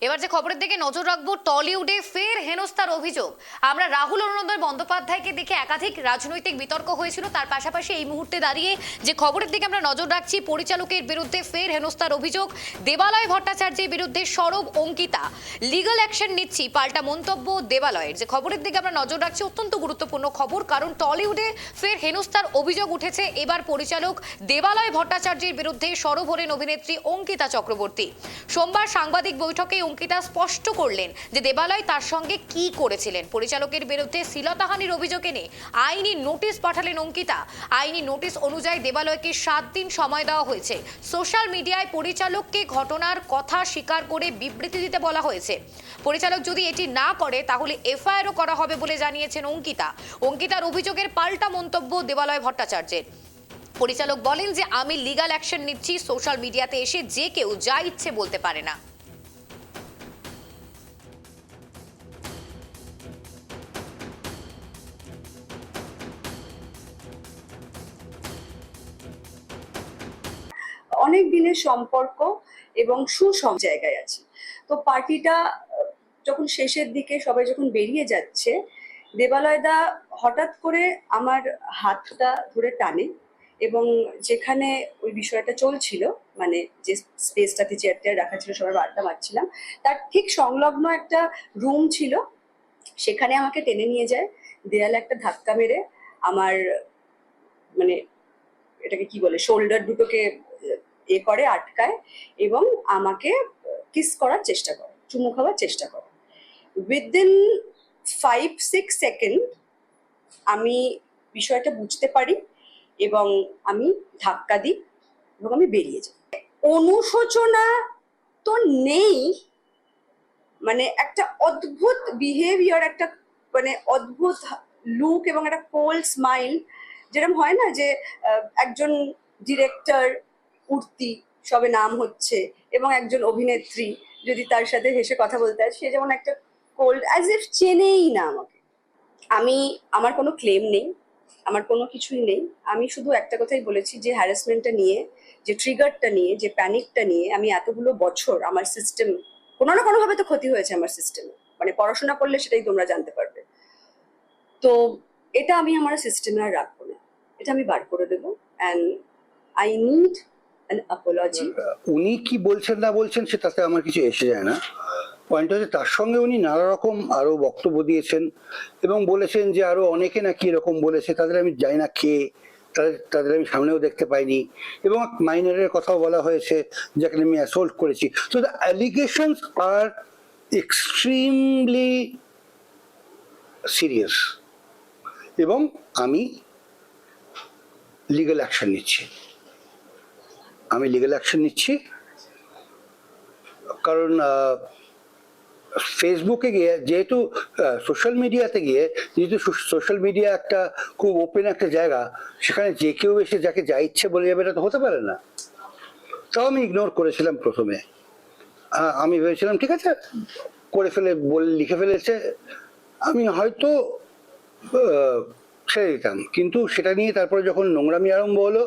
এবার যে খবরের দিকে নজর রাখবো, টলিউডে ফের হেনস্থার অভিযোগ। আমরা রাহুল অরুণোদয় বন্দ্যোপাধ্যায়কে দেখে একাধিক রাজনৈতিক বিতর্ক হয়েছিল, তার পাশাপাশি এই মুহূর্তে দাঁড়িয়ে যে খবরের দিকে আমরা নজর রাখছি, পরিচালকের বিরুদ্ধে ফের হেনস্থার অভিযোগ। দেবালয় ভট্টাচার্যের বিরুদ্ধে সরব অঙ্কিতা, লিগ্যাল অ্যাকশন নিচ্ছি, পাল্টা মন্তব্য দেবালয়ের। যে খবরের দিকে আমরা নজর রাখছি, অত্যন্ত গুরুত্বপূর্ণ খবর, কারণ টলিউডে ফের হেনস্থার অভিযোগ উঠেছে। এবার পরিচালক দেবালয় ভট্টাচার্যের বিরুদ্ধে সরব হলেন অভিনেত্রী অঙ্কিতা চক্রবর্তী। সোমবার সাংবাদিক বৈঠকে অঙ্কিতা স্পষ্ট করলেন যে দেবালয় তার সঙ্গে কি করেছিলেন। পরিচালকের বিরুদ্ধে শ্লীলতাহানির অভিযোগ এনে আইনি নোটিশ পাঠালেন অঙ্কিতা। আইনি নোটিশ অনুযায়ী দেবালয়কে 7 দিন সময় দেওয়া হয়েছে। সোশ্যাল মিডিয়ায় পরিচালককে ঘটনার কথা স্বীকার করে বিবৃতি দিতে বলা হয়েছে। পরিচালক যদি এটি না করে তাহলে এফআইআরও করা হবে বলে জানিয়েছেন অঙ্কিতা। অঙ্কিতার অভিযোগের পাল্টা মন্তব্য দেবালয় ভট্টাচার্যের। পরিচালক বলেন যে আমি লিগ্যাল অ্যাকশন নিচ্ছি, সোশ্যাল মিডিয়াতে এসে যে কেউ যা ইচ্ছে বলতে পারে না। অনেক দিনের সম্পর্ক এবং জায়গায় আছি। তো পার্টিটা যখন শেষের দিকে সবাই যখন বেরিয়ে যাচ্ছে, দেবালয়দা হঠাৎ করে আমার হাতটা ধরে টানে এবং যেখানে ওই বিষয়টা চলছিল, মানে যে স্পেসটাতে চেয়ার টেয়ার রাখা ছিল, সবাই আড্ডা মারছিলাম, তার ঠিক সংলগ্ন একটা রুম ছিল, সেখানে আমাকে টেনে নিয়ে যায়, দেয়ালে একটা ধাক্কা মেরে আমার মানে এটাকে কি বলে, শোল্ডার দুটোকে করে আটকায় এবং আমাকে কিস করার চেষ্টা করে, চুমু খাওয়ার চেষ্টা করে। উইদিন 5-6 সেকেন্ড আমি বিষয়টা বুঝতে পারি এবং আমি ধাক্কা দিই এবং আমি বেরিয়ে যাই। অনুশোচনা তো নেই, মানে একটা অদ্ভুত বিহেভিয়ার, একটা মানে অদ্ভুত লুক এবং একটা কোল্ড স্মাইল, যেরকম হয় না যে একজন ডিরেক্টর উঠতি সবে নাম হচ্ছে এবং একজন অভিনেত্রী যদি তার সাথে হেসে কথা বলতে হয়, সে যেমন একটা কোল্ড অ্যাজ ইফ চেনেই না আমাকে। আমার কোনো ক্লেম নেই, আমার কোনো কিছুই নেই। আমি শুধু একটা কথাই বলেছি যে হ্যারাসমেন্টটা নিয়ে, যে ট্রিগারটা নিয়ে, যে প্যানিকটা নিয়ে আমি এতগুলো বছর আমার সিস্টেম কোনো না কোনোভাবে তো ক্ষতি হয়েছে আমার সিস্টেমে, মানে পড়াশোনা করলে সেটাই তোমরা জানতে পারবে। তো এটা আমি আমার সিস্টেমে আর রাখবো না, এটা আমি বার করে দেবো। And I need an Apology. উনি কি বলছেন না বলছেন সেটাতে আমার কিছু এসে যায় না। পয়েন্ট হচ্ছে তার সঙ্গে উনি নানা রকম আরো বক্তব্য দিয়েছেন এবং বলেছেন যে আরো অনেকে নাকি এরকম বলেছে, তাদের আমি জানি না কে, তাদের আমি সামনেও দেখতে পাইনি, এবং মাইনারের কথাও বলা হয়েছে যাকে আমি অ্যাসল্ট করেছি। তো the allegations are extremely serious এবং আমি লিগ্যাল অ্যাকশন নিচ্ছি। কারণ ফেসবুকে গিয়ে যেহেতু সোশ্যাল মিডিয়া একটা খুব ওপেন একটা জায়গা, সেখানে যে কেউ এসে যাকে যা ইচ্ছে বলে যাবে, এটা তো হতে পারে না। তাও আমি ইগনোর করেছিলাম প্রথমে। আমি ভেবেছিলাম ঠিক আছে, লিখে ফেলেছে, আমি হয়তো ছেড়ে দিতাম। কিন্তু সেটা নিয়ে তারপরে যখন নোংরামি আরম্ভ হলো,